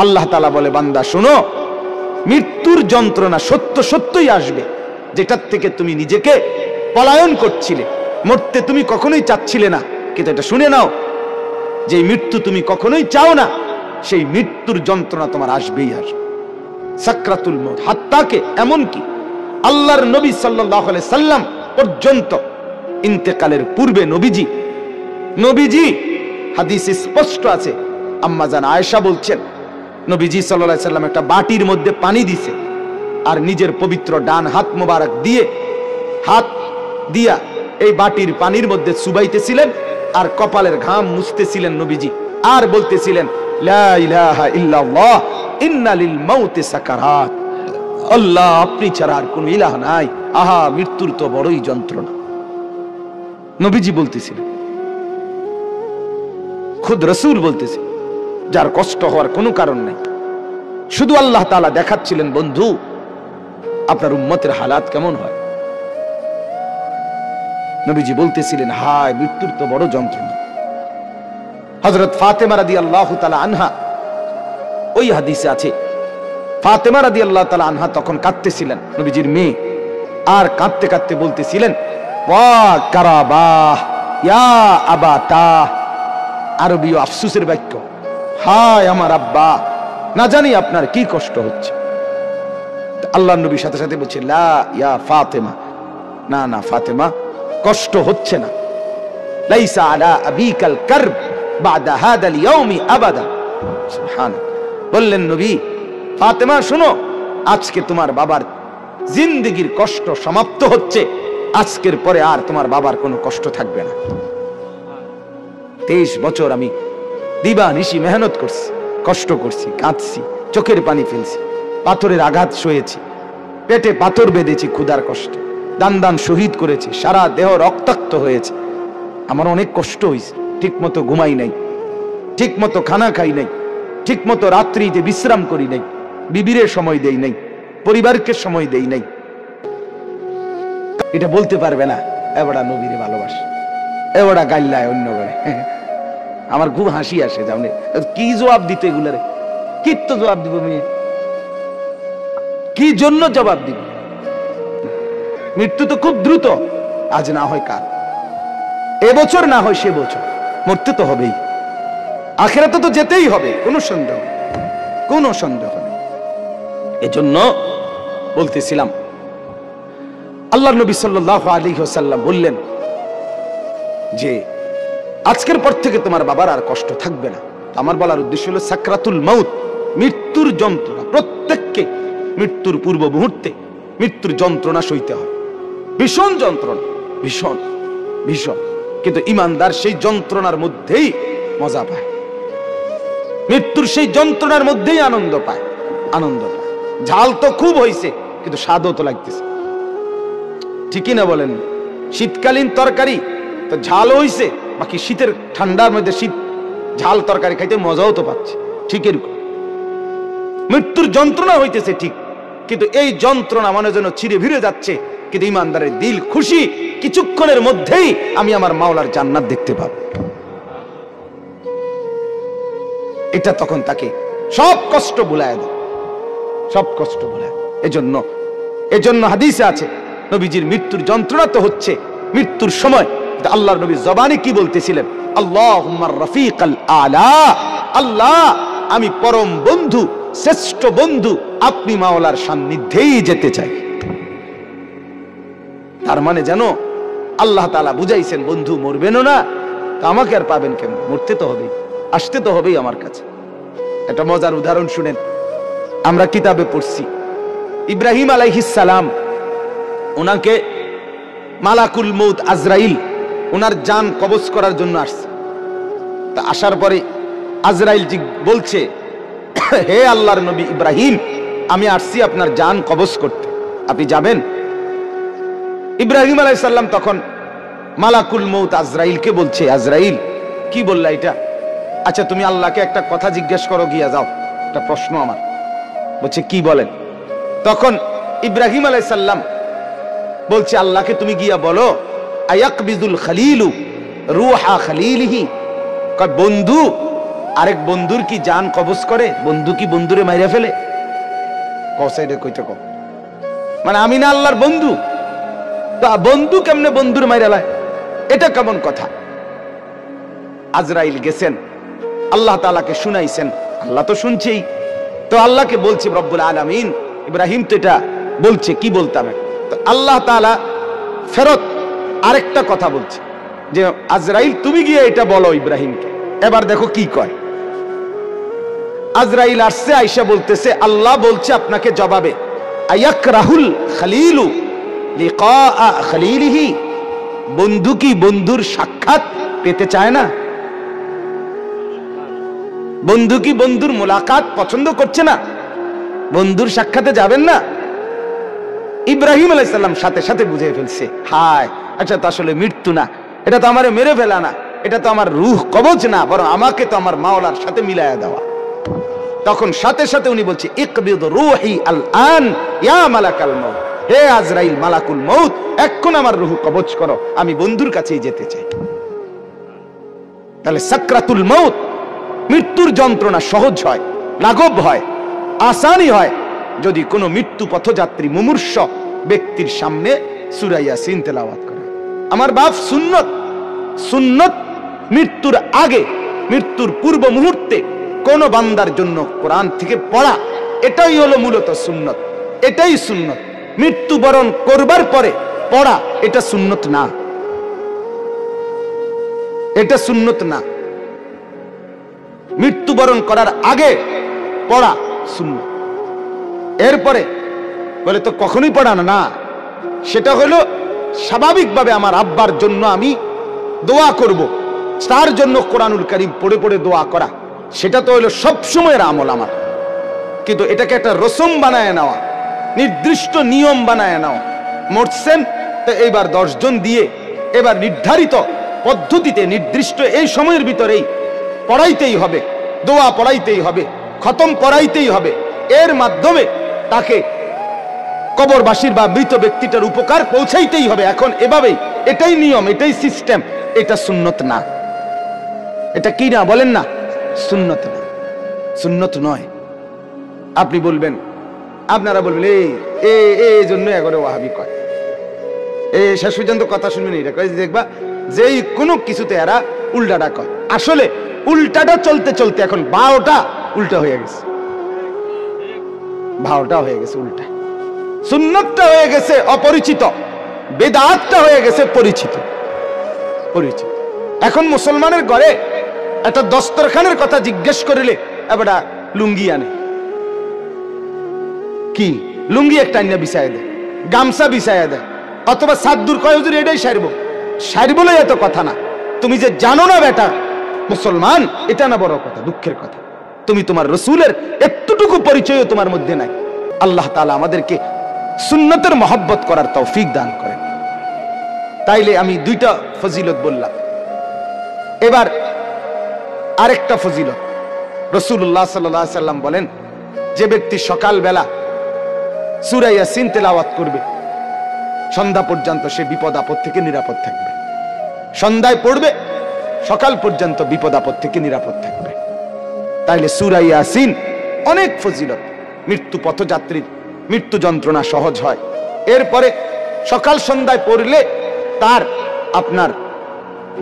আল্লাহ তাআলা বলে, বান্দা শোনো, মৃত্যুর যন্ত্রণা সত্য সত্যই আসবে, যেটার থেকে তুমি নিজেকে পলায়ন করছিলে। মরতে তুমি কখনোই চাচ্ছিলে না, কিন্তু এটা শুনে নাও, যে মৃত্যু তুমি কখনোই চাও না, সেই মৃত্যুর যন্ত্রণা তোমার আসবেই আসবে। সাকরাতুল মউত, হাত্তাকে এমনকি আল্লাহর নবী সাল্লাল্লাহু আলাইহি সাল্লাম পর্যন্ত ইন্তেকালের পূর্বে নবীজি হাদিসে স্পষ্ট আছে, আম্মা জান আয়েশা বলছেন, নবীজি সাল্লাল্লাহু আলাইহি সাল্লাম একটা বাটির মধ্যে পানি দিছে, আর নিজের পবিত্র ডান হাত মোবারক দিয়ে হাত দিয়া এই বাটির পানির মধ্যে চুবাইতেছিলেন, আর কপালের ঘাম মুছতেছিলেন নবীজি, আর বলতেছিলেন, লা ইলাহা ইল্লাল্লাহ ইন্না লিল মাউতি সাকারাত। আল্লাহ, আপনি ছাড়া আর কোন ইলাহ নাই, আহা মৃত্যুর তো বড়ই যন্ত্রণা। নবীজি বলতেছিলেন, খুদ রাসূল বলতেছে, যার কষ্ট হওয়ার কোনো কারণ নাই। শুধু আল্লাহ তাআলা দেখাচ্ছিলেন, বন্ধু আপনার উম্মতের হালাত কেমন হয়। নবীজি বলতেছিলেন, হায় মৃত্যুর তো বড় যন্ত্রণা। হযরত ফাতেমা রাদিয়াল্লাহু তাআলা আনহা, ওই হাদিসে আছে, ফাতেমা রাদিয়াল্লাহু তাআলা আনহা তখন কাঁদতেছিলেন, নবীজির মেয়ে, আর কাঁদতে কাঁদতে বলতেছিলেন, ওয়া কারাবাহ ইয়া আবাতা, আরবীয় আফসোসের বাক্য, হায় আমার আব্বা, না জানি আপনার কি কষ্ট হচ্ছে। আল্লাহর নবী সাথে সাথে বলছে, লা ইয়া ফাতেমা, না না ফাতেমা, কষ্ট হচ্ছে না। লাইসা আলা আবিকাল কারব বাদা হাদাল ইয়াউমি আবাদা। সুবহানাল্লাহ। বললেন নবী, ফাতেমা শোনো, আজকে তোমার বাবার জিন্দেগীর কষ্ট সমাপ্ত হচ্ছে, আজকের পরে আর তোমার বাবার কোনো কষ্ট থাকবে না। 23 বছর আমি দিবা নিশি মেহনত করছি, কষ্ট করছি, কাঁদছি, চোখের পানি ফেলছি, পাথরের আঘাত সয়েছি, পেটে পাথর বেঁধেছি ক্ষুধার কষ্টে, দান দান শহীদ করেছি, সারা দেহ রক্তাক্ত হয়েছে, আমার অনেক কষ্ট হয়েছে, ঠিক মতো ঘুমাই নাই, ঠিক মতো খানা খাই নাই, ঠিক মতো রাত্রিতে বিশ্রাম করি নাই, বিবিরে সময় দেই নাই, পরিবারকে সময় দেই নাই। এটা বলতে পারবে না এবারে নবীরে ভালোবাসে, এবারে গাইল্লায় অন্য করে। আমার খুব হাসি আসে, জানে কি জবাব দিতে এগুলারে, কি তো জবাব দিব, মেয়ে কি জন্য জবাব দিব? মৃত্যু তো খুব দ্রুত, আজ না হয় কাল, এবছর না হয় সে বছর, মরতে তো হবেই, আখিরাতে তো যেতেই হবে, কোনো সন্দেহ নেই। এজন্য বলতেছিলাম, আল্লাহর নবী সাল্লাল্লাহু আলাইহি ওয়াসাল্লাম বললেন যে আজকের পর থেকে তোমার বাবার আর কষ্ট থাকবে না। আমার বলার উদ্দেশ্য হলো সাকরাতুল মউত, মৃত্যুর যন্ত্রণা। প্রত্যেককে মৃত্যুর পূর্ব মুহূর্তে মৃত্যুর যন্ত্রণা সইতে হয়, ভীষণ যন্ত্রণা, ভীষণ ভীষণ। কিন্তু ঈমানদার সেই যন্ত্রণার মধ্যেই মজা পায়, মৃত্যুর সেই যন্ত্রণার মধ্যেই আনন্দ পায়। ঝাল তো খুব হয়েছে, কিন্তু স্বাদও তো লাগতেছে, ঠিকই না বলেন? শীতকালীন তরকারি তো ঝাল হইছে, বাকি শীতের ঠান্ডার মধ্যে শীত ঝাল তরকারি খাইতে মজাও তো পাচ্ছে, ঠিক এরকম মৃত্যুর যন্ত্রণা হইতেছে ঠিক, কিন্তু এই যন্ত্রণা মনে যেন ছিঁড়ে ভিড়ে যাচ্ছে, কিন্তু ঈমানদারের দিল খুশি, কিছুক্ষণের মধ্যেই আমি আমার মাওলার জান্নাত দেখতে পাবো। এটা তখন তাকে সব কষ্ট ভুলায় দেয়, সব কষ্ট ভুলায়। এজন্য হাদিসে আছে, নবীজির মৃত্যুর যন্ত্রণা তো হচ্ছে মৃত্যুর সময়, আল্লাহর নবী জবানে কি বলতেছিলেন, আল্লাহুম্মা রাফিকাল আলা, আল্লাহ আমি পরম বন্ধু, শ্রেষ্ঠ বন্ধু, আপনি মাওলার সান্নিধ্যেই যেতে চাই। তার মানে যেন আল্লাহ তাআলা বুঝাইছেন, বন্ধু মরবেনও না তা আমাকে আর পাবেন কেন, মরতে তো হবেই, আসতে তো হবেই আমার কাছে। একটা মজার উদাহরণ শুনেন, আমরা কিতাবে পড়ছি, ইব্রাহিম আলাইহিস সালাম, ওনাকে মালাকুল মউত আজরাইল ওনার জান কবজ করার জন্য আসছে। তা আসার পরে আজরাইল বলছে, হে আল্লাহর নবী ইব্রাহিম, আমি আসছি আপনার জান কবজ করতে, আপনি যাবেন? ইব্রাহিম আলাইহিস সালাম তখন মালাকুল মউত আজরাইলকে বলছে, আজরাইল কি বললা এটা? আচ্ছা তুমি আল্লাহকে একটা কথা জিজ্ঞেস করো, গিয়া যাও, একটা প্রশ্ন আমার। বলছে কি বলেন? তখন ইব্রাহিম আলাইহিস সালাম বলছে, আল্লাহকে তুমি গিয়া বলো, আয়াকবিজুল খলিলু রূহা খলিলিহি, বন্ধু আরেক বন্ধুর কি জান কবজ করে? বন্ধু কি বন্ধুরে মাইরা ফেলে? কসাইডে কইতে কম, মানে আমি না আল্লাহর বন্ধু, তা বন্ধু কেমনে বন্ধুর মাইরা লায়? এটা কেমন কথা? আজরাইল গেছেন, আল্লাহ তাআলাকে শুনাইছেন, আল্লাহ তো শুনছেই, তো আল্লাহকে বলছে রব্বুল আলামিন, ইব্রাহিম তো এটা বলছে, কি বলতাম, তো আল্লাহ তাআলা ফেরত আরেকটা কথা বলছে যে আজরাইল তুমি গিয়ে এটা বলো ইব্রাহিমকে। এবার দেখো কি কয়। আজরাইল আসছে, আয়েশা বলতেছে আল্লাহ বলছে আপনাকে জবাবে, আয়াকরাহুল খলিলু লিকা খলিলিহি, বন্ধু কি বন্ধুর সাক্ষাৎ পেতে চায় না? বন্ধু কি বন্ধুর মোলাকাত পছন্দ করছে না? বন্ধুর সাক্ষাতে যাবেন না? ইব্রাহিম আলাইহিস সালাম সাথে সাথে বুঝে ফেলছে, হায় আচ্ছা তো আসলে মৃত্যু না, এটা তো আমারে মেরে ফেলা না, এটা তো আমার রূহ কবজ না, বরং আমাকে তো আমার মাওলার সাথে মিলায়া দেওয়া। তখন সাথে সাথে উনি বলছে ইকবিদ রূহি আল আন ইয়া মালাকাল মউত, হে আজরাইল মালাকুল মউত, এখন আমার রূহ কবজ করো, আমি বন্ধুর কাছেই যেতে চাই। তাহলে সাকরাতুল মউত, মৃত্যুর যন্ত্রণা সহজ হয়, লাঘব হয়, আসানি হয় যদি কোনো মৃত্যু পথযাত্রী মুমূর্ষ ব্যক্তির সামনে সূরা ইয়াসিন তেলাওয়াত করে। আমার বাপ সুন্নত, সুন্নত মৃত্যুর আগে, মৃত্যুর পূর্ব মুহূর্তে কোন বান্দার জন্য কোরআন থেকে পড়া, এটাই হলো মূলত সুন্নত, এটাই সুন্নত। মৃত্যুবরণ করবার পরে পড়া এটা সুন্নত না, এটা সুন্নত না। মৃত্যুবরণ করার আগে পড়া সুন্নত, এরপরে বলে তো কখনোই পড়ানো না, সেটা হলো স্বাভাবিকভাবে আমার আব্বার জন্য আমি দোয়া করব, তার জন্য কোরআনুল কারীম পড়ে পড়ে দোয়া করা, সেটা তো হলো সব সময়ের আমল আমার। কিন্তু এটাকে একটা রসম বানায় নেওয়া, নির্দিষ্ট নিয়ম বানায় নেওয়া, মরছেন তো এইবার 10 জন দিয়ে এবার নির্ধারিত পদ্ধতিতে নির্দিষ্ট এই সময়ের ভিতরেই পড়াইতেই হবে, দোয়া পড়াইতেই হবে, খতম পড়াইতেই হবে, এর মাধ্যমে তাকে কবরবাসীর বা মৃত ব্যক্তিটার উপকার পৌঁছাইতেই হবে। এখন এভাবেই, এটাই নিয়ম, এটাই সিস্টেম, এটা সুন্নত না। এটা কি না বলেন না? সুন্নত না, সুন্নত নয়। আপনি বলবেন, আপনারা বলবেন এই জন্য এগারো ওয়াহাবি কয়, শেষ পর্যন্ত কথা শুনবেন, এটা কয় দেখবা যেই কোনো কিছুতে এরা উল্টাটা কয়। আসলে উল্টাটা চলতে চলতে এখন বারোটা উল্টা হয়ে গেছে, ভাওটা হয়ে গেছে উল্টা, সুন্নতটা হয়ে গেছে অপরিচিত, বেদাতটা হয়ে গেছে পরিচিত, পরিচিত। এখন মুসলমানের ঘরে একটা দস্তরখানের কথা জিজ্ঞেস করিলে এবার লুঙ্গি আনে, কি লুঙ্গি একটা আইনা বিছায় দেয়, গামছা বিছায় দেয়, অথবা সাদ্দুর কয় হুজুর এটাই সারবো, সারবলে এত কথা না, তুমি যে জানো না বেটা মুসলমান, এটা না বড় কথা, দুঃখের কথা। তুমি তোমার রসুলের এতটুকু পরিচয় তোমার মধ্যে নাই। আল্লাহ তাআলা আমাদেরকে সুন্নতের মহব্বত করার তৌফিক দান করেন। তাইলে আমি দুইটা ফজিলত বললাম, এবার আরেকটা ফজিলত। রাসূলুল্লাহ সাল্লাল্লাহু আলাইহি সাল্লাম বলেন, যে ব্যক্তি সকালবেলা সূরা ইয়াসিন তেলাওয়াত করবে সন্ধ্যা পর্যন্ত সে বিপদ আপদ থেকে নিরাপদ থাকবে। সন্ধ্যায় পড়বে, সকাল পর্যন্ত বিপদ আপদ থেকে নিরাপদ থাকবে। তাইলে সূরা ইয়াসিন অনেক ফজিলত, মৃত্যু পথযাত্রীর মৃত্যু যন্ত্রণা সহজ হয়। এরপরে সকাল সন্ধ্যায় পড়লে তার আপনার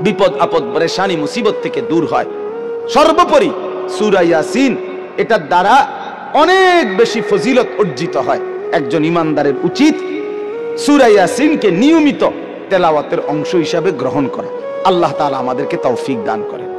বিপদ আপদ পরেশানি মুসিবত থেকে দূর হয়। সর্বোপরি সূরা ইয়াসিন, এটার দ্বারা অনেক বেশি ফজিলত অর্জিত হয়। একজন ইমানদারের উচিত সূরা ইয়াসিনকে নিয়মিত তেলাওয়াতের অংশ হিসাবে গ্রহণ করা। আল্লাহ তাআলা আমাদেরকে তৌফিক দান করেন।